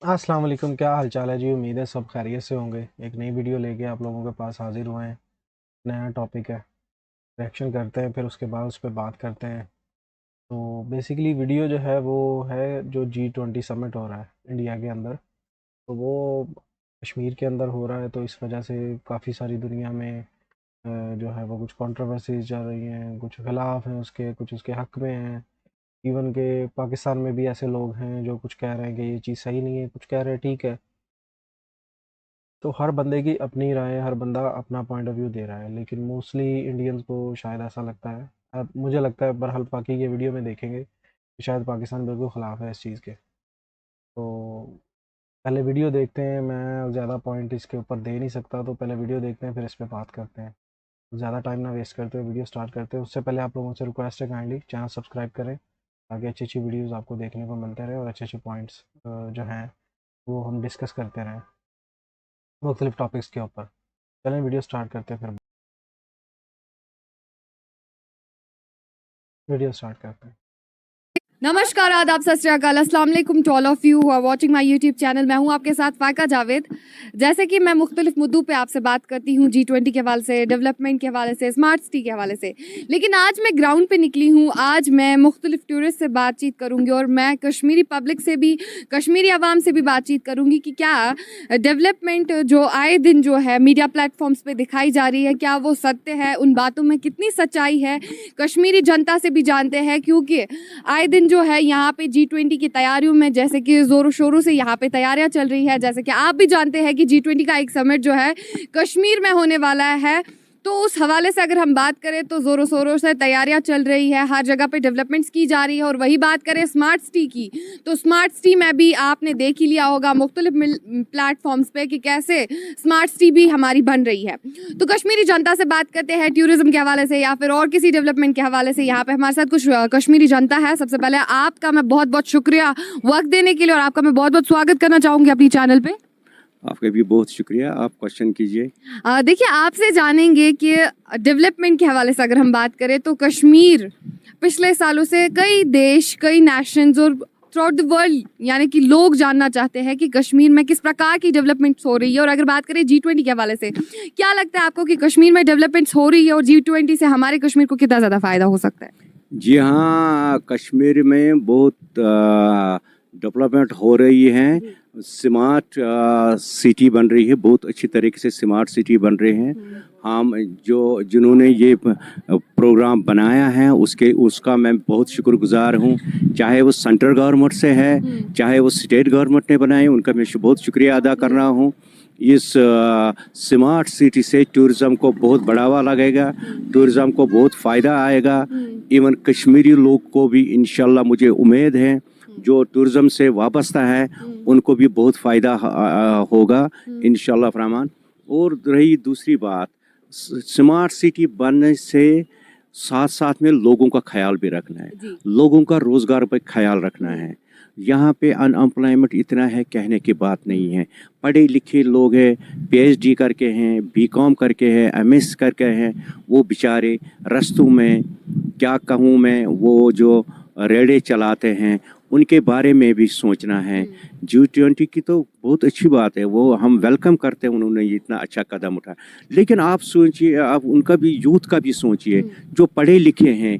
अस्सलाम वालेकुम, क्या हाल चाल है जी। उम्मीद है सब खैरियत से होंगे। एक नई वीडियो लेके आप लोगों के पास हाजिर हुए हैं। नया टॉपिक है, रिएक्शन करते हैं, फिर उसके बाद उस पर बात करते हैं। तो बेसिकली वीडियो जो है वो है, जो G20 समिट हो रहा है इंडिया के अंदर, तो वो कश्मीर के अंदर हो रहा है। तो इस वजह से काफ़ी सारी दुनिया में जो है वो कुछ कंट्रोवर्सीज चल रही हैं, कुछ खिलाफ हैं उसके, कुछ उसके हक में हैं। इवन के पाकिस्तान में भी ऐसे लोग हैं जो कुछ कह रहे हैं कि ये चीज़ सही नहीं है, कुछ कह रहे हैं ठीक है। तो हर बंदे की अपनी राय है, हर बंदा अपना पॉइंट ऑफ व्यू दे रहा है, लेकिन मोस्टली इंडियंस को शायद ऐसा लगता है, अब मुझे लगता है, बहरहाल बाकी ये वीडियो में देखेंगे कि शायद पाकिस्तान बिल्कुल ख़िलाफ़ है इस चीज़ के। तो पहले वीडियो देखते हैं, मैं ज़्यादा पॉइंट इसके ऊपर दे नहीं सकता, तो पहले वीडियो देखते हैं, फिर इस पर बात करते हैं। ज़्यादा टाइम ना वेस्ट करते हुए वीडियो स्टार्ट करते हैं। उससे पहले आप लोगों से रिक्वेस्ट है, काइंडली चैनल सब्सक्राइब करें ताकि अच्छी अच्छी वीडियोज़ आपको देखने को मिलते रहे और अच्छे अच्छे पॉइंट्स जो हैं वो हम डिस्कस करते रहें मुख्तलिफ टॉपिक्स के ऊपर। चलें वीडियो स्टार्ट करते हैं, फिर वीडियो स्टार्ट करते हैं। नमस्कार, आदाब, सत श्री अकाल, अस्सलाम वालेकुम to all of you who are watching my YouTube channel. मैं हूं आपके साथ फायका जावेद। जैसे कि मैं मुख्तलिफ मुद्दों पे आपसे बात करती हूं, G20 के हवाले से, डेवलपमेंट के हवाले से, स्मार्ट सिटी के हवाले से, लेकिन आज मैं ग्राउंड पे निकली हूं। आज मैं मुख्तलिफ टूरिस्ट से बातचीत करूंगी और मैं कश्मीरी पब्लिक से भी, कश्मीरी आवाम से भी बातचीत करूंगी कि क्या डेवलपमेंट जो आए दिन जो है मीडिया प्लेटफॉर्म्स पे दिखाई जा रही है, क्या वो सत्य है, उन बातों में कितनी सच्चाई है, कश्मीरी जनता से भी जानते हैं। क्योंकि आए दिन जो है यहाँ पे G20 की तैयारियों में जैसे कि ज़ोरों शोरों से यहाँ पे तैयारियां चल रही है। जैसे कि आप भी जानते हैं कि G20 का एक समिट जो है कश्मीर में होने वाला है। तो उस हवाले से अगर हम बात करें तो ज़ोरों शोरों से तैयारियां चल रही है, हर जगह पे डेवलपमेंट्स की जा रही है। और वही बात करें स्मार्ट सिटी की, तो स्मार्ट सिटी में भी आपने देख ही लिया होगा मुख्तलिफ प्लेटफॉर्म्स पे कि कैसे स्मार्ट सिटी भी हमारी बन रही है। तो कश्मीरी जनता से बात करते हैं टूरिज्म के हवाले से या फिर और किसी डेवलपमेंट के हवाले से। यहाँ पे हमारे साथ कुछ कश्मीरी जनता है। सबसे पहले आपका मैं बहुत बहुत शुक्रिया वक्त देने के लिए, और आपका मैं बहुत बहुत स्वागत करना चाहूँगी अपनी चैनल पे। आपका भी बहुत शुक्रिया। आप क्वेश्चन कीजिए। देखिए, आपसे जानेंगे कि डेवलपमेंट के हवाले से अगर हम बात करें तो कश्मीर पिछले सालों से कई देश, कई नेशंस और थ्रू आउट द वर्ल्ड यानी कि लोग जानना चाहते हैं कि कश्मीर में किस प्रकार की डेवलपमेंट्स हो रही है। और अगर बात करें G20 के हवाले से, क्या लगता है आपको कि कश्मीर में डेवलपमेंट्स हो रही है और G20 से हमारे कश्मीर को कितना ज़्यादा फ़ायदा हो सकता है? जी हाँ, कश्मीर में बहुत डेवलपमेंट हो रही है। स्मार्ट सिटी बन रही है, बहुत अच्छी तरीके से स्मार्ट सिटी बन रहे हैं। हम जिन्होंने ये प्रोग्राम बनाया है उसका मैं बहुत शुक्रगुजार हूँ। चाहे वो सेंट्रल गवर्नमेंट से है, चाहे वो स्टेट गवर्नमेंट ने बनाए, उनका मैं बहुत शुक्रिया अदा कर रहा हूँ। इस स्मार्ट सिटी से टूरिज़्म को बहुत बढ़ावा लगेगा, टूरिज़्म को बहुत फ़ायदा आएगा। इवन कश्मीरी लोग को भी इंशाल्लाह मुझे उम्मीद है जो टूरिज़्म से वाबस्ता है उनको भी बहुत फ़ायदा होगा इंशाल्लाह रहमान। और रही दूसरी बात, स्मार्ट सिटी बनने से साथ साथ में लोगों का ख्याल भी रखना है, लोगों का रोज़गार पर ख्याल रखना है। यहाँ पे अनएम्प्लॉयमेंट इतना है कहने की बात नहीं है। पढ़े लिखे लोग हैं, PhD करके हैं, BCom करके हैं, MS करके हैं, वो बेचारे रास्तों में क्या कहूँ मैं, वो जो रेड़े चलाते हैं उनके बारे में भी सोचना है। G20 की तो बहुत अच्छी बात है, वो हम वेलकम करते हैं, उन्होंने इतना अच्छा कदम उठाया। लेकिन आप सोचिए, आप उनका भी, यूथ का भी सोचिए जो पढ़े लिखे हैं।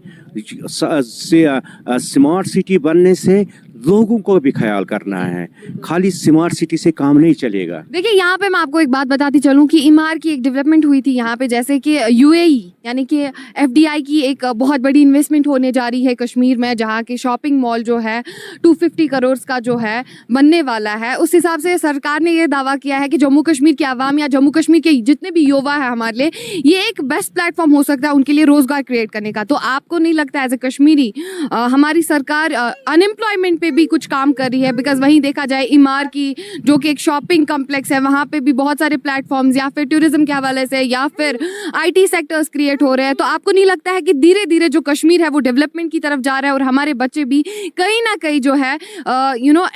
स्मार्ट सिटी बनने से लोगों को भी ख्याल करना है, खाली स्मार्ट सिटी से काम नहीं चलेगा। देखिए, यहाँ पे मैं आपको एक बात बताती चलूँ कि इमार की एक डेवलपमेंट हुई थी यहाँ पे, जैसे कि UAE यानी कि FDI की एक बहुत बड़ी इन्वेस्टमेंट होने जा रही है कश्मीर में, जहाँ के शॉपिंग मॉल जो है 250 करोड़ का जो है बनने वाला है। उस हिसाब से सरकार ने ये दावा किया है कि जम्मू कश्मीर की आवाम या जम्मू कश्मीर के जितने भी युवा है हमारे लिए, ये एक बेस्ट प्लेटफॉर्म हो सकता है उनके लिए रोजगार क्रिएट करने का। तो आपको नहीं लगता एज ए कश्मीरी हमारी सरकार अनएम्प्लॉयमेंट पे भी कुछ काम कर रही है? बिकॉज वहीं देखा जाए इमार की जो कि एक शॉपिंग कम्प्लेक्स है, वहाँ पे भी बहुत सारे प्लेटफॉर्म्स या फिर टूरिज्म के हवाले से या फिर IT सेक्टर्स क्रिएट हो रहे हैं। तो आपको नहीं लगता है कि धीरे धीरे जो कश्मीर है वो डेवलपमेंट की तरफ जा रहा है और हमारे बच्चे भी कहीं ना कहीं जो है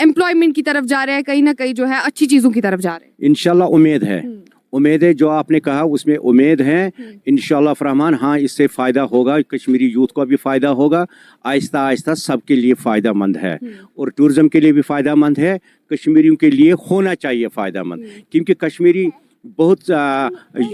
एम्प्लॉयमेंट की तरफ जा रहे हैं, कहीं ना कहीं जो है अच्छी चीज़ों की तरफ जा रहे हैं? इंशाल्लाह उम्मीद है, उम्मीदें जो आपने कहा उसमें उम्मीद है इंशाल्लाह रहमान। हाँ, इससे फ़ायदा होगा, कश्मीरी यूथ को भी फ़ायदा होगा, आहिस्ता आहिस्ता सबके लिए फ़ायदा मंद है और टूरिज़्म के लिए भी फ़ायदा मंद है, कश्मीरियों के लिए होना चाहिए फ़ायदा मंद। क्योंकि कश्मीरी बहुत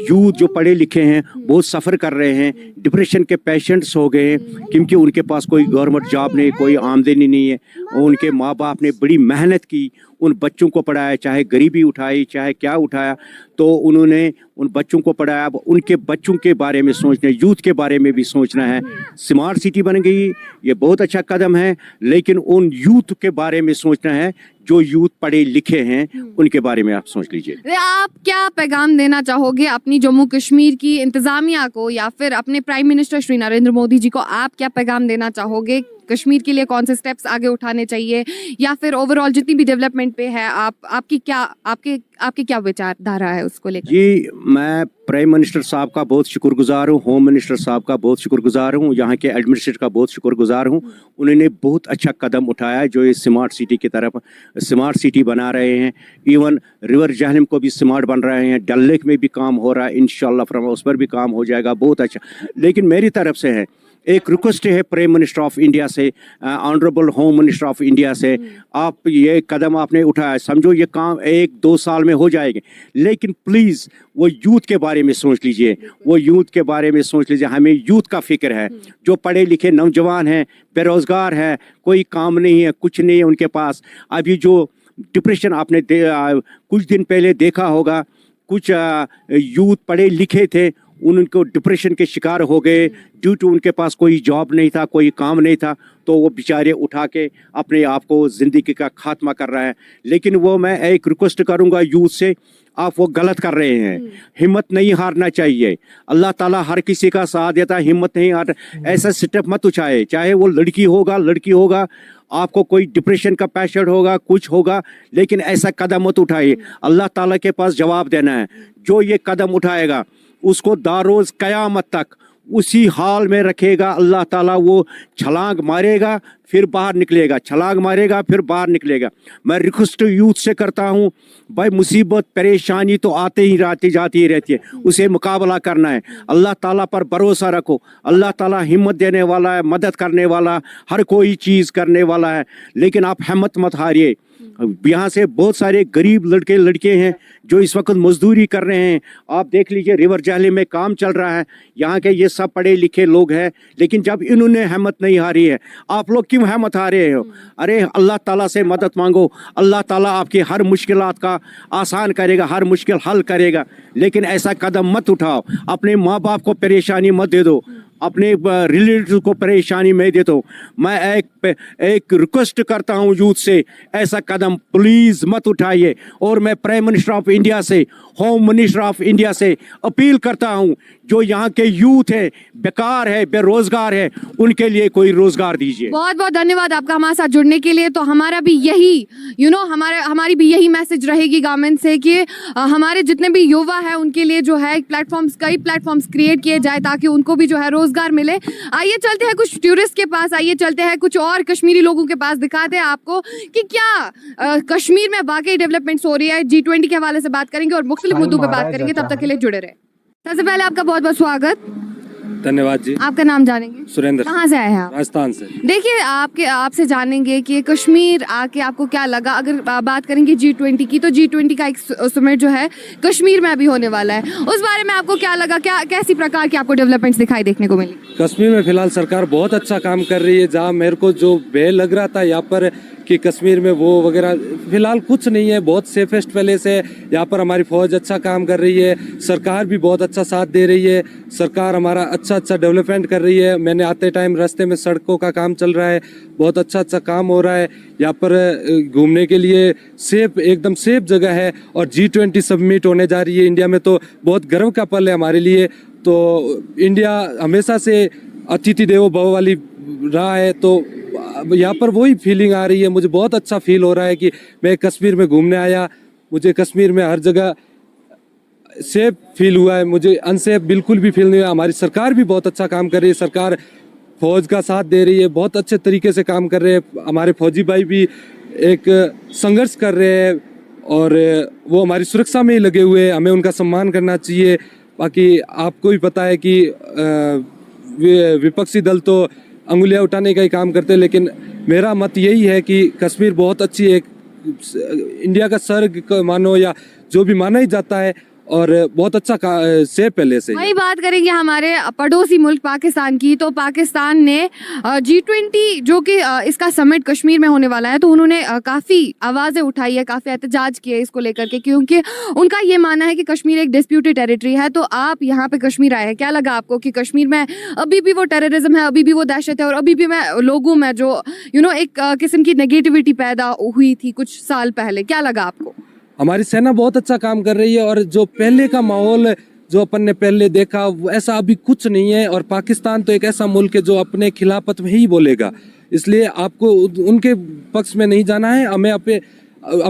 यूथ जो पढ़े लिखे हैं बहुत सफ़र कर रहे हैं, डिप्रेशन के पेशेंट्स हो गए हैं, क्योंकि उनके पास कोई गवर्नमेंट जॉब नहीं, कोई आमदनी नहीं है। उनके माँ बाप ने बड़ी मेहनत की, उन बच्चों को पढ़ाया, चाहे गरीबी उठाई चाहे क्या उठाया, तो उन्होंने उन बच्चों को पढ़ाया। अब उनके बच्चों के बारे में सोचना, यूथ के बारे में भी सोचना है। स्मार्ट सिटी बन गई, ये बहुत अच्छा कदम है, लेकिन उन यूथ के बारे में सोचना है जो यूथ पढ़े लिखे हैं, उनके बारे में आप सोच लीजिए। आप क्या पैगाम देना चाहोगे अपनी जम्मू कश्मीर की इंतजामिया को या फिर अपने प्राइम मिनिस्टर श्री नरेंद्र मोदी जी को? आप क्या पैगाम देना चाहोगे? कश्मीर के लिए कौन से स्टेप्स आगे उठाने चाहिए, या फिर ओवरऑल जितनी भी डेवलपमेंट पे है आपकी क्या विचारधारा है उसको लेकर? जी, मैं प्राइम मिनिस्टर साहब का बहुत शुक्रगुजार हूँ, होम मिनिस्टर साहब का बहुत शुक्रगुजार हूँ, यहाँ के एडमिनिस्ट्रेटर का बहुत शुक्रगुजार हूँ। उन्होंने बहुत अच्छा कदम उठाया जो ये स्मार्ट सिटी की तरफ स्मार्ट सिटी बना रहे हैं। इवन रिवर जहलम को भी स्मार्ट बन रहे हैं, डल लेक में भी काम हो रहा है, इंशाल्लाह उस पर भी काम हो जाएगा, बहुत अच्छा। लेकिन मेरी तरफ से है एक रिक्वेस्ट है प्राइम मिनिस्टर ऑफ इंडिया से, honourable home minister of India से, आप ये कदम आपने उठाया, समझो ये काम 1-2 साल में हो जाएंगे, लेकिन प्लीज़ वो यूथ के बारे में सोच लीजिए, वो यूथ के बारे में सोच लीजिए। हमें यूथ का फिक्र है, जो पढ़े लिखे नौजवान हैं, बेरोज़गार है, कोई काम नहीं है, कुछ नहीं है उनके पास। अभी जो डिप्रेशन आपने कुछ दिन पहले देखा होगा, कुछ यूथ पढ़े लिखे थे, उनको डिप्रेशन के शिकार हो गए ड्यू टू उनके पास कोई जॉब नहीं था, कोई काम नहीं था, तो वो बेचारे उठा के अपने आप को ज़िंदगी का खात्मा कर रहा है। लेकिन वो मैं एक रिक्वेस्ट करूँगा यूथ से, आप वो गलत कर रहे हैं, हिम्मत नहीं हारना चाहिए। अल्लाह ताला हर किसी का साथ देता है, हिम्मत नहीं हार, ऐसा स्टेप मत उठाए, चाहे वो लड़की होगा, आपको कोई डिप्रेशन का पेशेंट होगा, कुछ होगा, लेकिन ऐसा कदम मत उठाइए। अल्लाह ताला के पास जवाब देना है। जो ये कदम उठाएगा उसको दारोज क़यामत तक उसी हाल में रखेगा अल्लाह ताला। वो छलांग मारेगा फिर बाहर निकलेगा, छलांग मारेगा फिर बाहर निकलेगा। मैं रिक्वेस्ट यूथ से करता हूँ, भाई मुसीबत परेशानी तो आते ही जाती ही रहती है, उसे मुकाबला करना है। अल्लाह ताला पर भरोसा रखो, अल्लाह ताला हिम्मत देने वाला है, मदद करने वाला, हर कोई चीज़ करने वाला है। लेकिन आप हिम्मत मत हारिए। यहाँ से बहुत सारे गरीब लड़के लड़के हैं जो इस वक्त मजदूरी कर रहे हैं। आप देख लीजिए रिवर जहलम में काम चल रहा है, यहाँ के ये सब पढ़े लिखे लोग हैं, लेकिन जब इन्होंने हिम्मत नहीं हारी है, आप लोग क्यों हिम्मत हारे हो? अरे अल्लाह ताला से मदद मांगो, अल्लाह ताला आपकी हर मुश्किलात का आसान करेगा, हर मुश्किल हल करेगा। लेकिन ऐसा कदम मत उठाओ, अपने माँ बाप को परेशानी मत दे दो, अपने रिलेटिव को परेशानी में देता हूँ। मैं एक रिक्वेस्ट करता हूँ यूथ से, ऐसा कदम प्लीज़ मत उठाइए। और मैं प्राइम मिनिस्टर ऑफ इंडिया से, होम मिनिस्टर ऑफ इंडिया से अपील करता हूँ, जो यहाँ के यूथ है, बेकार है, बेरोज़गार है, उनके लिए कोई रोज़गार दीजिए। बहुत बहुत धन्यवाद आपका हमारे साथ जुड़ने के लिए। तो हमारा भी यही हमारी भी यही मैसेज रहेगी गवर्नमेंट से कि हमारे जितने भी युवा हैं उनके लिए जो है कई प्लेटफॉर्म्स क्रिएट किए जाए ताकि उनको भी जो है रोजगार मिले। आइए चलते हैं कुछ टूरिस्ट के पास, आइए चलते हैं कुछ और कश्मीरी लोगों के पास, दिखाते हैं आपको कि क्या कश्मीर में वाकई डेवलपमेंट्स हो रही है। G20 के हवाले से बात करेंगे और मुख्तलिफ मुद्दों पे बात करेंगे, तब तक के लिए जुड़े रहे। सबसे पहले आपका बहुत बहुत स्वागत। धन्यवाद जी। आपका नाम जानेंगे? सुरेंद्र। कहाँ से आए हैं आप? राजस्थान से। देखिए आपसे जानेंगे कि कश्मीर आके आपको क्या लगा। अगर बात करेंगे G20 की, तो G20 का एक समिट जो है कश्मीर में अभी होने वाला है, उस बारे में आपको क्या लगा? कैसी प्रकार की आपको डेवलपमेंट्स दिखाई देखने को मिली? कश्मीर में फिलहाल सरकार बहुत अच्छा काम कर रही है। जहाँ मेरे को जो भय लग रहा था यहाँ पर कि कश्मीर में वो वगैरह, फिलहाल कुछ नहीं है, बहुत सेफेस्ट प्लेस है। यहाँ पर हमारी फौज अच्छा काम कर रही है, सरकार भी बहुत अच्छा साथ दे रही है, सरकार हमारा अच्छा डेवलपमेंट कर रही है। मैंने आते टाइम रास्ते में सड़कों का काम चल रहा है, बहुत अच्छा काम हो रहा है। यहाँ पर घूमने के लिए एकदम सेफ जगह है। और G20 समिट होने जा रही है इंडिया में, तो बहुत गर्व का पल है हमारे लिए। तो इंडिया हमेशा से अतिथि देवो भव वाली रहा है, तो यहाँ पर वही फीलिंग आ रही है। मुझे बहुत अच्छा फील हो रहा है कि मैं कश्मीर में घूमने आया। मुझे कश्मीर में हर जगह सेफ फील हुआ है, मुझे अनसेफ बिल्कुल भी फील नहीं हुआ। हमारी सरकार भी बहुत अच्छा काम कर रही है, सरकार फौज का साथ दे रही है, बहुत अच्छे तरीके से काम कर रहे हैं। हमारे फौजी भाई भी एक संघर्ष कर रहे हैं और वो हमारी सुरक्षा में ही लगे हुए हैं, हमें उनका सम्मान करना चाहिए। बाकी आपको भी पता है कि विपक्षी दल तो अंगुलियां उठाने का ही काम करते हैं, लेकिन मेरा मत यही है कि कश्मीर बहुत अच्छी एक इंडिया का स्वर्ग मानो या जो भी माना ही जाता है, और बहुत अच्छा से पहले से वही बात करेंगे हमारे पड़ोसी मुल्क पाकिस्तान की। तो पाकिस्तान ने G20 जो कि इसका समिट कश्मीर में होने वाला है, तो उन्होंने काफ़ी आवाज़ें उठाई है, काफ़ी एहतजाज किए इसको लेकर के, क्योंकि उनका ये मानना है कि कश्मीर एक डिस्प्यूटेड टेरिटरी है। तो आप यहाँ पे कश्मीर आए हैं, क्या लगा आपको कि कश्मीर में अभी भी वो टेररिज्म है, अभी भी वो दहशत है, और अभी भी लोगों में जो एक किस्म की नेगेटिविटी पैदा हुई थी कुछ साल पहले, क्या लगा आपको? हमारी सेना बहुत अच्छा काम कर रही है, और जो पहले का माहौल जो अपन ने पहले देखा ऐसा अभी कुछ नहीं है। और पाकिस्तान तो एक ऐसा मुल्क है जो अपने खिलाफत में ही बोलेगा, इसलिए आपको उनके पक्ष में नहीं जाना है। हमें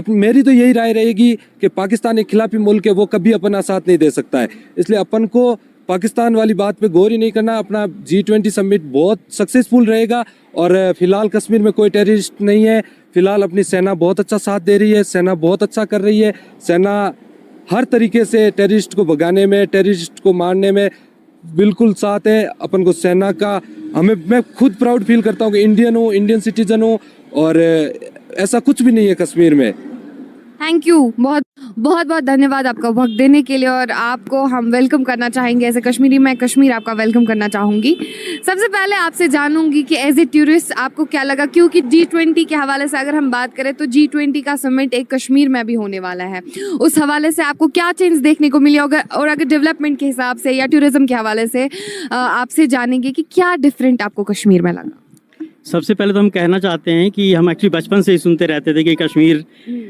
मेरी तो यही राय रहेगी कि पाकिस्तान एक खिलाफी मुल्क है, वो कभी अपना साथ नहीं दे सकता है, इसलिए अपन को पाकिस्तान वाली बात पे गौर ही नहीं करना। अपना G20 समिट बहुत सक्सेसफुल रहेगा, और फिलहाल कश्मीर में कोई टेररिस्ट नहीं है। फिलहाल अपनी सेना बहुत अच्छा साथ दे रही है, सेना बहुत अच्छा कर रही है। सेना हर तरीके से टेररिस्ट को भगाने में, टेररिस्ट को मारने में बिल्कुल साथ है। अपन को सेना का मैं खुद प्राउड फील करता हूँ कि इंडियन हूँ, इंडियन सिटीजन हूँ, और ऐसा कुछ भी नहीं है कश्मीर में। थैंक यू, बहुत बहुत बहुत धन्यवाद आपका वक्त देने के लिए, और आपको हम वेलकम करना चाहेंगे एज ए कश्मीरी। मैं कश्मीर आपका वेलकम करना चाहूँगी। सबसे पहले आपसे जानूंगी कि एज ए टूरिस्ट आपको क्या लगा, क्योंकि G20 के हवाले से अगर हम बात करें तो G20 का समिट एक कश्मीर में भी होने वाला है, उस हवाले से आपको क्या चेंज देखने को मिली, और अगर डेवलपमेंट के हिसाब से या टूरिज्म के हवाले से आपसे जानेंगे कि क्या डिफरेंट आपको कश्मीर में लगा। सबसे पहले तो हम कहना चाहते हैं कि हम एक्चुअली बचपन से ही सुनते रहते थे कि कश्मीर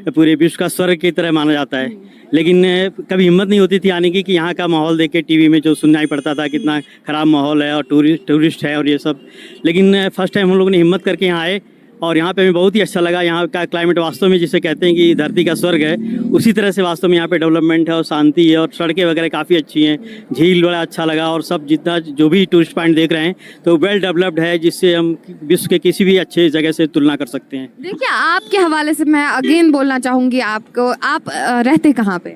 पूरे विश्व का स्वर्ग की तरह माना जाता है, लेकिन कभी हिम्मत नहीं होती थी आने की कि यहाँ का माहौल देख के टीवी में जो सुनना ही पड़ता था कितना ख़राब माहौल है और टूरिस्ट है और ये सब। लेकिन फर्स्ट टाइम हम लोगों ने हिम्मत करके यहाँ आए, और यहाँ पे हमें बहुत ही अच्छा लगा। यहाँ का क्लाइमेट वास्तव में जिसे कहते हैं कि धरती का स्वर्ग है, उसी तरह से वास्तव में यहाँ पे डेवलपमेंट है और शांति है, और सड़कें वगैरह काफ़ी अच्छी हैं, झील बड़ा अच्छा लगा, और सब जितना जो भी टूरिस्ट पॉइंट देख रहे हैं तो वेल डेवलप्ड है, जिससे हम विश्व के किसी भी अच्छे जगह से तुलना कर सकते हैं। देखिए, आपके हवाले से मैं अगेन बोलना चाहूँगी आपको, आप रहते कहाँ पे?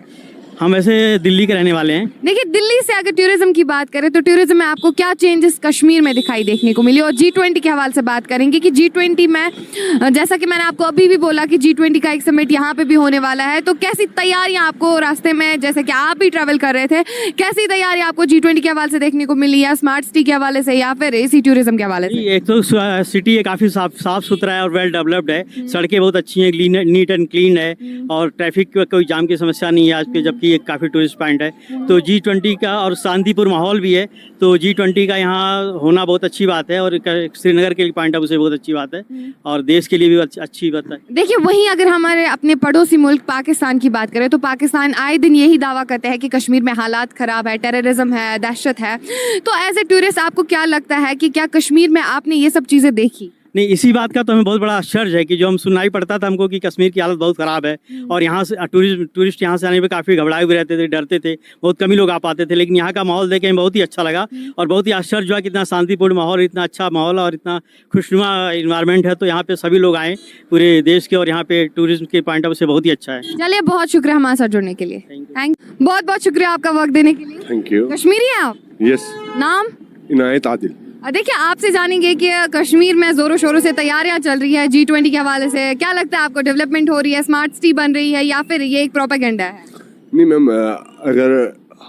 हम वैसे दिल्ली के रहने वाले हैं। देखिए, दिल्ली से अगर टूरिज्म की बात करें तो टूरिज्म में आपको क्या चेंजेस कश्मीर में दिखाई देखने को मिली, और G20 के हवाले से बात करेंगे कि G20 में जैसा कि मैंने आपको अभी भी बोला कि G20 का एक समिट यहाँ पे भी होने वाला है, तो कैसी तैयारियां आपको रास्ते में, जैसे कि आप भी ट्रैवल कर रहे थे, कैसी तैयारियां आपको G20 के हवाले से देखने को मिली, या स्मार्ट सिटी के हवाले से या फिर एसी टूरिज्म के हवाले से? एक तो सिटी है काफ़ी साफ सुथरा है और वेल डेवलप्ड है, सड़कें बहुत अच्छी हैं, नीट एंड क्लीन है, और ट्रैफिक की कोई जाम की समस्या नहीं है आज पे, जबकि ये काफ़ी टूरिस्ट पॉइंट है। तो G20 का और शांतिपूर्ण माहौल भी है, तो G20 का यहाँ होना बहुत अच्छी बात है, और श्रीनगर के पॉइंट ऑफ व्यू से बहुत अच्छी बात है, और देश के लिए भी अच्छी बात है। देखिए, वहीं अगर हमारे अपने पड़ोसी मुल्क पाकिस्तान की बात करें तो पाकिस्तान आए दिन यही दावा करते हैं कि कश्मीर में हालात ख़राब है, टेररिज्म है, दहशत है। तो एज ए टूरिस्ट आपको क्या लगता है कि क्या कश्मीर में आपने ये सब चीज़ें देखी? नहीं, इसी बात का तो हमें बहुत बड़ा आश्चर्य है कि जो हम सुनाई पड़ता था हमको कि कश्मीर की हालत बहुत ख़राब है, और यहाँ से टूरिस्ट यहाँ से आने पे काफ़ी घबराए हुए रहते थे, डरते थे, बहुत कम ही लोग आ पाते थे। लेकिन यहाँ का माहौल देख के हमें बहुत ही अच्छा लगा, और बहुत ही आश्चर्य हुआ कि इतना शांतिपूर्ण माहौल, इतना अच्छा माहौल और इतना खुशनुमा इन्वायरमेंट है। तो यहाँ पे सभी लोग आएँ पूरे देश के, और यहाँ पे टूरिज्म के पॉइंट ऑफ व्यू से बहुत ही अच्छा है। चलिए, बहुत शुक्रिया हमारे साथ जुड़ने के लिए। थैंक बहुत बहुत शुक्रिया आपका वक्त देने के लिए। Thank you. कश्मीरी हैं आप? यस। नाम? इनायत आदिल। देखिए, आपसे जानेंगे कि कश्मीर में जोरों शोरों से तैयारियां चल रही है G20 के हवाले से, क्या लगता है आपको, डेवलपमेंट हो रही है, स्मार्ट सिटी बन रही है, या फिर ये एक प्रोपेगेंडा है? नहीं मैम, अगर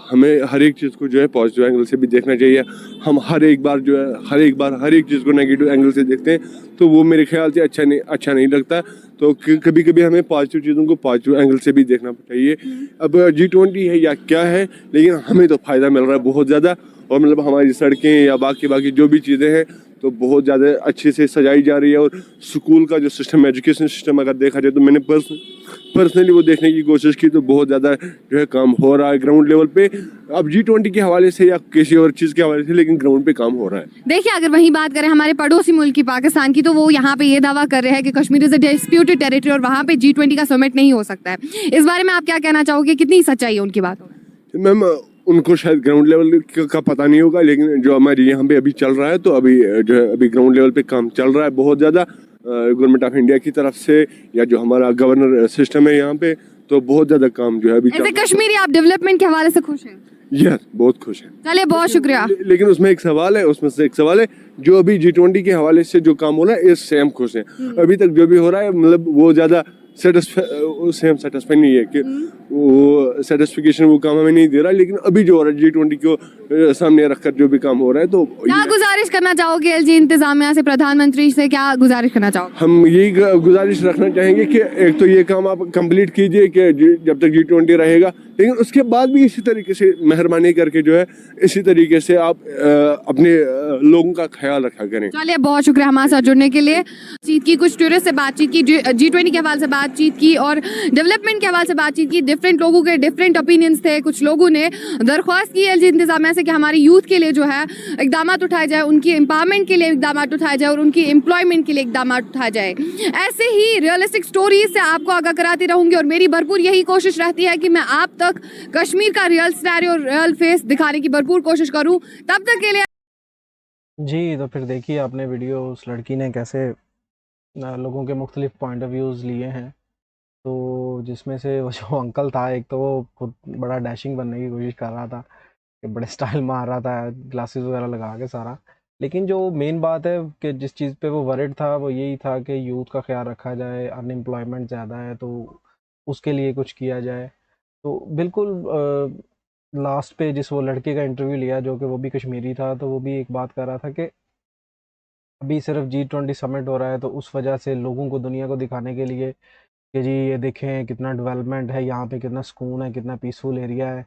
हमें हर एक चीज़ को जो है पॉजिटिव एंगल से भी देखना चाहिए। हम हर एक बार हर एक चीज़ को नेगेटिव एंगल से देखते हैं तो वो मेरे ख्याल से अच्छा नहीं लगता। तो कभी कभी हमें पॉजिटिव चीज़ों को पॉजिटिव एंगल से भी देखना चाहिए। अब G20 है या क्या है, लेकिन हमें तो फ़ायदा मिल रहा है बहुत ज़्यादा, और मतलब हमारी सड़कें या बाकी जो भी चीज़ें हैं तो बहुत ज़्यादा अच्छे से सजाई जा रही है। और स्कूल का जो सिस्टम, एजुकेशन सिस्टम अगर देखा जाए तो मैंने पर्सनली वो देखने की कोशिश की, तो बहुत ज़्यादा जो है काम हो रहा है ग्राउंड लेवल पे। अब G20 के हवाले से या किसी और चीज़ के हवाले से, लेकिन ग्राउंड पे काम हो रहा है। देखिए, अगर वहीं बात करें हमारे पड़ोसी मुल्क की पाकिस्तान की, तो वो यहाँ पे ये दावा कर रहे हैं कि Kashmir is a disputed territory और वहाँ पे G20 का समिट नहीं हो सकता है। इस बारे में आप क्या कहना चाहोगे, कितनी सच्चाई है उनकी बातों में? मैम, उनको शायद ग्राउंड लेवल का पता नहीं होगा, लेकिन जो हमारे यहाँ पे अभी चल रहा है, तो अभी जो है अभी ग्राउंड लेवल पे काम चल रहा है बहुत ज़्यादा गवर्नमेंट ऑफ इंडिया की तरफ से, या जो हमारा गवर्नर सिस्टम है यहाँ पे, तो बहुत ज़्यादा काम जो है अभी ऐसे कश्मीरी आप डेवलपमेंट के हवाले से खुश हैं? यस, बहुत खुश है। चलिए, बहुत शुक्रिया। लेकिन उसमें एक सवाल है, उसमें से एक सवाल है, जो अभी G20 के हवाले से जो काम हो रहा है इससे हम खुश हैं। अभी तक जो भी हो रहा है मतलब वो ज़्यादा सेटिस्फाई नहीं है कि वो सेटिस्फिकेशन वो काम हमें नहीं दे रहा, लेकिन अभी जो हो रहा है G20 को सामने रखकर जो भी काम हो रहा है तो क्या गुजारिश करना चाहोगे एलजी इंतजामिया से, प्रधानमंत्री से क्या गुजारिश करना चाहोगे? हम यही गुजारिश रखना चाहेंगे कि एक तो ये काम आप कंप्लीट कीजिए कि जब तक G20 रहेगा, लेकिन उसके बाद भी इसी तरीके से मेहरबानी करके जो है इसी तरीके से आप अपने लोगों का ख्याल रखा करें। चलिए, बहुत शुक्रिया हमारे साथ जुड़ने के लिए। बातचीत की, कुछ टूरिस्ट से बातचीत की, G20 के हवाले से बातचीत की और डेवलपमेंट के हवाले से बातचीत की। डिफरेंट लोगों के डिफरेंट ओपिनियंस थे। कुछ लोगों ने दरख्वास्त की एलजी इंतजामिया से कि हमारी यूथ के लिए जो है इकदाम उठाए जाए, उनकी एम्पावरमेंट के लिए इकदाम उठाए जाए और उनकी एम्प्लॉयमेंट के लिए इकदाम उठाए जाए। ऐसे ही रियलिस्टिक स्टोरीज से आपको आगाह कराती रहूंगी और मेरी भरपूर यही कोशिश रहती है कि मैं आप तक कश्मीर का रियल सिनेरियो, रियल फेस दिखाने की भरपूर कोशिश करूं। तब तक के लिए जी, तो फिर देखिए आपने वीडियो, उस लड़की ने कैसे लोगों के मुख्तलिफ पॉइंट ऑफ व्यूज़ लिए हैं। तो जिसमें से वो जो अंकल था, एक तो वो खुद बड़ा डैशिंग बनने की कोशिश कर रहा था कि बड़े स्टाइल मार रहा था, ग्लासेस वगैरह लगा के सारा। लेकिन जो मेन बात है कि जिस चीज़ पे वो वरिड था वो यही था कि यूथ का ख्याल रखा जाए, अनएम्प्लॉयमेंट ज़्यादा है तो उसके लिए कुछ किया जाए। तो बिल्कुल लास्ट पे जिस वो लड़के का इंटरव्यू लिया जो कि वो भी कश्मीरी था, तो वो भी एक बात कर रहा था कि अभी सिर्फ G20 समिट हो रहा है तो उस वजह से लोगों को, दुनिया को दिखाने के लिए कि जी ये देखें कितना डेवलपमेंट है यहाँ पे, कितना सुकून है, कितना पीसफुल एरिया है,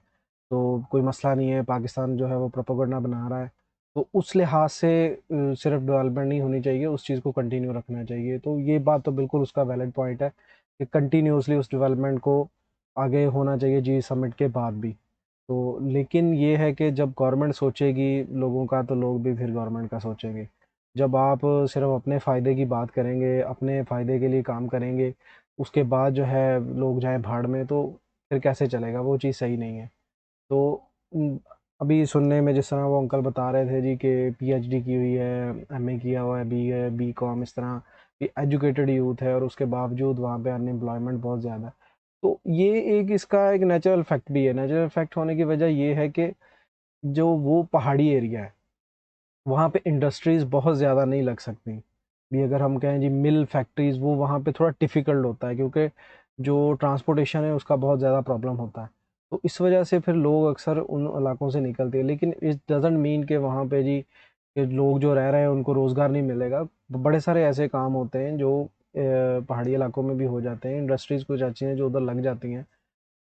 तो कोई मसला नहीं है, पाकिस्तान जो है वो प्रोपेगेंडा बना रहा है। तो उस लिहाज से सिर्फ डेवलपमेंट नहीं होनी चाहिए, उस चीज़ को कंटिन्यू रखना चाहिए। तो ये बात तो बिल्कुल उसका वैलिड पॉइंट है कि कंटिन्यूसली उस डेवलपमेंट को आगे होना चाहिए जी समिट के बाद भी। तो लेकिन ये है कि जब गवर्नमेंट सोचेगी लोगों का तो लोग भी फिर गवर्नमेंट का सोचेंगे। जब आप सिर्फ अपने फ़ायदे की बात करेंगे, अपने फ़ायदे के लिए काम करेंगे, उसके बाद जो है लोग जाएँ भाड़ में, तो फिर कैसे चलेगा? वो चीज़ सही नहीं है। तो अभी सुनने में जिस तरह वो अंकल बता रहे थे जी कि पीएचडी की हुई है, एमए किया हुआ है, बीए, बीकॉम, इस तरह कि एजुकेटेड यूथ है और उसके बावजूद वहाँ पे अनएम्प्लॉयमेंट बहुत ज़्यादा है। तो ये एक इसका एक नेचुरल फैक्ट भी है। नेचुरल फैक्ट होने की वजह ये है कि जो वो पहाड़ी एरिया है, वहाँ पे इंडस्ट्रीज़ बहुत ज़्यादा नहीं लग सकती। भी अगर हम कहें जी मिल फैक्ट्रीज़, वो वहाँ पे थोड़ा डिफ़िकल्ट होता है क्योंकि जो ट्रांसपोर्टेशन है उसका बहुत ज़्यादा प्रॉब्लम होता है। तो इस वजह से फिर लोग अक्सर उन इलाकों से निकलते हैं। लेकिन इट डज़न्ट मीन कि वहाँ पे जी कि लोग जो रह रहे हैं उनको रोज़गार नहीं मिलेगा। बड़े सारे ऐसे काम होते हैं जो पहाड़ी इलाकों में भी हो जाते हैं। इंडस्ट्रीज़ कुछ अच्छी हैं जो उधर लग जाती हैं।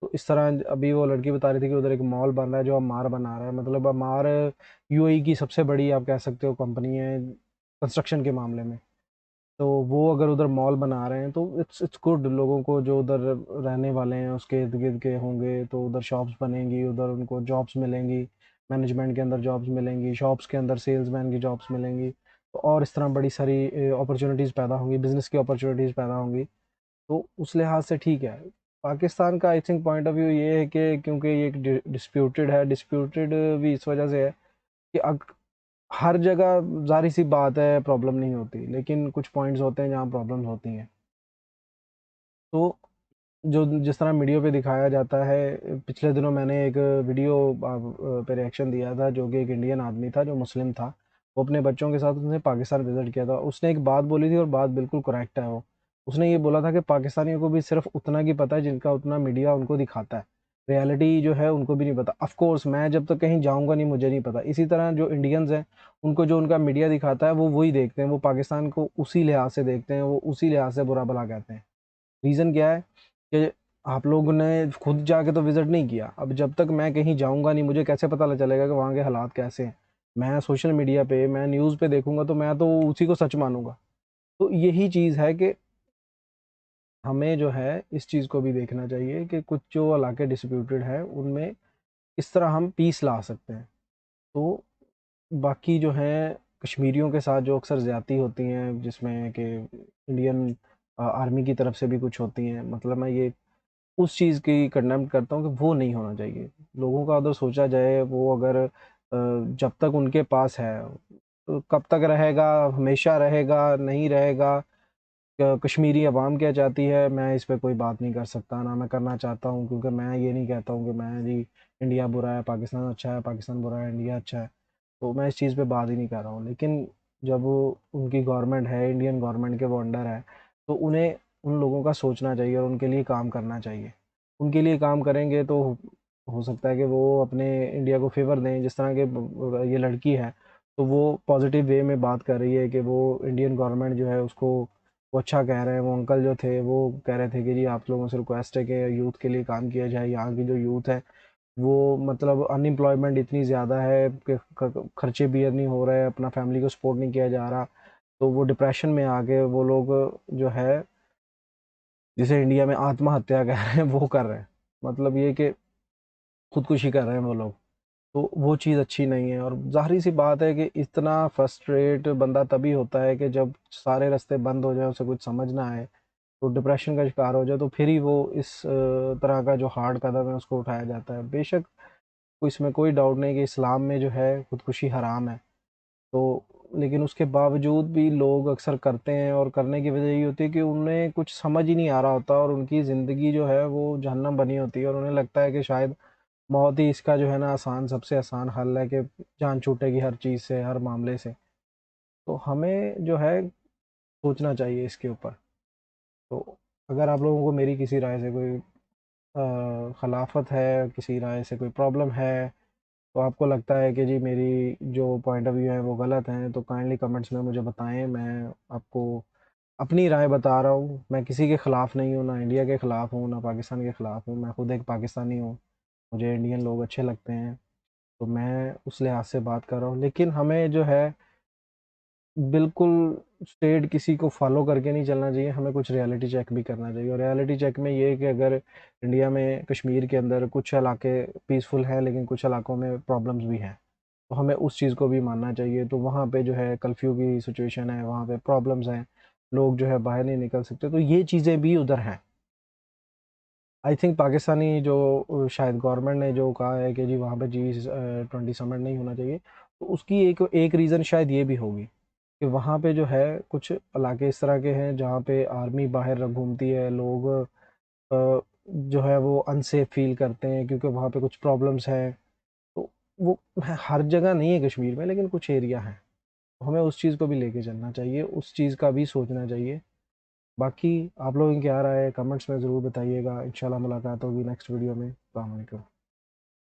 तो इस तरह अभी वो लड़की बता रही थी कि उधर एक मॉल बन रहा है जो अमार बना रहा है। मतलब अमार यूएई की सबसे बड़ी आप कह सकते हो कंपनी है कंस्ट्रक्शन के मामले में। तो वो अगर उधर मॉल बना रहे हैं तो इट्स गुड। लोगों को जो उधर रहने वाले हैं उसके इर्द गिर्द के होंगे तो उधर शॉप्स बनेंगी, उधर उनको जॉब्स मिलेंगी, मैनेजमेंट के अंदर जॉब्स मिलेंगी, शॉप्स के अंदर सेल्समैन की जॉब्स मिलेंगी। तो और इस तरह बड़ी सारी अपॉर्चुनिटीज़ पैदा होंगी, बिज़नेस की अपॉर्चुनिटीज़ पैदा होंगी। तो उस लिहाज से ठीक है। पाकिस्तान का I think point of view ये है कि क्योंकि ये एक डिस्प्यूटेड है, डिस्प्यूटेड भी इस वजह से है कि हर जगह ज़ाहिर सी बात है प्रॉब्लम नहीं होती, लेकिन कुछ पॉइंट्स होते हैं जहाँ प्रॉब्लम्स होती हैं। तो जो जिस तरह मीडिया पे दिखाया जाता है, पिछले दिनों मैंने एक वीडियो पे रिएक्शन दिया था जो कि एक इंडियन आदमी था जो मुस्लिम था। वो अपने बच्चों के साथ उसने पाकिस्तान विज़िट किया था। उसने एक बात बोली थी और बात बिल्कुल करेक्ट है वो। उसने ये बोला था कि पाकिस्तानियों को भी सिर्फ़ उतना ही पता है जिनका उतना मीडिया उनको दिखाता है। रियलिटी जो है उनको भी नहीं पता। ऑफ़ कोर्स मैं जब तक कहीं जाऊँगा नहीं मुझे नहीं पता। इसी तरह जो इंडियंस हैं उनको जो उनका मीडिया दिखाता है वो वही देखते हैं। वो पाकिस्तान को उसी लिहाज से देखते हैं, वो उसी लिहाज से बुरा-भला कहते हैं। रीज़न क्या है कि आप लोगों ने खुद जाके तो विज़िट नहीं किया। अब जब तक मैं कहीं जाऊँगा नहीं मुझे कैसे पता चलेगा कि वहाँ के हालात कैसे हैं। मैं सोशल मीडिया पे, मैं न्यूज़ पे देखूँगा तो मैं तो उसी को सच मानूँगा। तो यही चीज़ है कि हमें जो है इस चीज़ को भी देखना चाहिए कि कुछ जो इलाके डिस्प्यूटेड हैं उनमें किस तरह हम पीस ला सकते हैं। तो बाकी जो हैं कश्मीरियों के साथ जो अक्सर ज़्यादती होती हैं जिसमें कि इंडियन आर्मी की तरफ से भी कुछ होती हैं, मतलब मैं ये उस चीज़ की कंडेम करता हूँ कि वो नहीं होना चाहिए। लोगों का अगर सोचा जाए वो अगर जब तक उनके पास है तो कब तक रहेगा, हमेशा रहेगा, नहीं रहेगा, कश्मीरी अवाम क्या चाहती है, मैं इस पे कोई बात नहीं कर सकता, ना मैं करना चाहता हूँ, क्योंकि मैं ये नहीं कहता हूँ कि मैं जी इंडिया बुरा है, पाकिस्तान अच्छा है, पाकिस्तान बुरा है, इंडिया अच्छा है। तो मैं इस चीज़ पे बात ही नहीं कर रहा हूँ। लेकिन जब उनकी गवर्नमेंट है, इंडियन गवर्नमेंट के वो अंडर है, तो उन्हें उन लोगों का सोचना चाहिए और उनके लिए काम करना चाहिए। उनके लिए काम करेंगे तो हो सकता है कि वो अपने इंडिया को फेवर दें। जिस तरह के ये लड़की है, तो वो पॉजिटिव वे में बात कर रही है कि वो इंडियन गवर्नमेंट जो है उसको वो अच्छा कह रहे हैं। वो अंकल जो थे वो कह रहे थे कि जी आप लोगों से रिक्वेस्ट है कि यूथ के लिए काम किया जाए। यहाँ की जो यूथ है वो मतलब अनएम्प्लॉयमेंट इतनी ज़्यादा है कि खर्चे बियर नहीं हो रहे, अपना फैमिली को सपोर्ट नहीं किया जा रहा। तो वो डिप्रेशन में आके वो लोग जो है, जिसे इंडिया में आत्महत्या कह रहे हैं, वो कर रहे हैं। मतलब ये कि खुदकुशी कर रहे हैं वो लोग। तो वो चीज़ अच्छी नहीं है। और ज़ाहिर सी बात है कि इतना फ्रस्ट्रेट बंदा तभी होता है कि जब सारे रास्ते बंद हो जाए, उसे कुछ समझ ना आए, तो डिप्रेशन का शिकार हो जाए, तो फिर ही वो इस तरह का जो हार्ड कदम है उसको उठाया जाता है। बेशक इसमें कोई डाउट नहीं कि इस्लाम में जो है खुदकुशी हराम है। तो लेकिन उसके बावजूद भी लोग अक्सर करते हैं, और करने की वजह ये होती है कि उन्हें कुछ समझ ही नहीं आ रहा होता और उनकी ज़िंदगी जो है वो जहन्नम बनी होती है, और उन्हें लगता है कि शायद मौत ही इसका जो है ना आसान, सबसे आसान हल है कि जान छूटेगी हर चीज़ से, हर मामले से। तो हमें जो है सोचना चाहिए इसके ऊपर। तो अगर आप लोगों को मेरी किसी राय से कोई खिलाफत है, किसी राय से कोई प्रॉब्लम है, तो आपको लगता है कि जी मेरी जो पॉइंट ऑफ व्यू है वो गलत हैं, तो काइंडली कमेंट्स में मुझे बताएं। मैं आपको अपनी राय बता रहा हूँ। मैं किसी के ख़िलाफ़ नहीं हूँ, ना इंडिया के ख़िलाफ़ हूँ, ना पाकिस्तान के ख़िलाफ़ हूँ। मैं खुद एक पाकिस्तानी हूँ, मुझे इंडियन लोग अच्छे लगते हैं, तो मैं उस लिहाज से बात कर रहा हूँ। लेकिन हमें जो है बिल्कुल स्ट्रेट किसी को फॉलो करके नहीं चलना चाहिए, हमें कुछ रियलिटी चेक भी करना चाहिए। और रियलिटी चेक में ये है कि अगर इंडिया में कश्मीर के अंदर कुछ इलाके पीसफुल हैं, लेकिन कुछ इलाकों में प्रॉब्लम्स भी हैं, तो हमें उस चीज़ को भी मानना चाहिए। तो वहाँ पे जो है कर्फ्यू की सिचुएशन है, वहाँ पे प्रॉब्लम्स हैं, लोग जो है बाहर नहीं निकल सकते, तो ये चीज़ें भी उधर हैं। आई थिंक पाकिस्तानी जो शायद गवर्नमेंट ने जो कहा है कि जी वहाँ पे G20 समिट नहीं होना चाहिए, तो उसकी एक एक रीज़न शायद ये भी होगी कि वहाँ पे जो है कुछ इलाके इस तरह के हैं जहाँ पे आर्मी बाहर घूमती है, लोग जो है वो अनसेफ फील करते हैं क्योंकि वहाँ पे कुछ प्रॉब्लम्स हैं। तो वो हर जगह नहीं है कश्मीर में, लेकिन कुछ एरिया हैं। तो हमें उस चीज़ को भी लेके चलना चाहिए, उस चीज़ का भी सोचना चाहिए। बाकी आप लोगों की क्या राय है, कमेंट्स में ज़रूर बताइएगा। इंशाल्लाह मुलाकात होगी नेक्स्ट वीडियो में। अस्सलाम वालेकुम।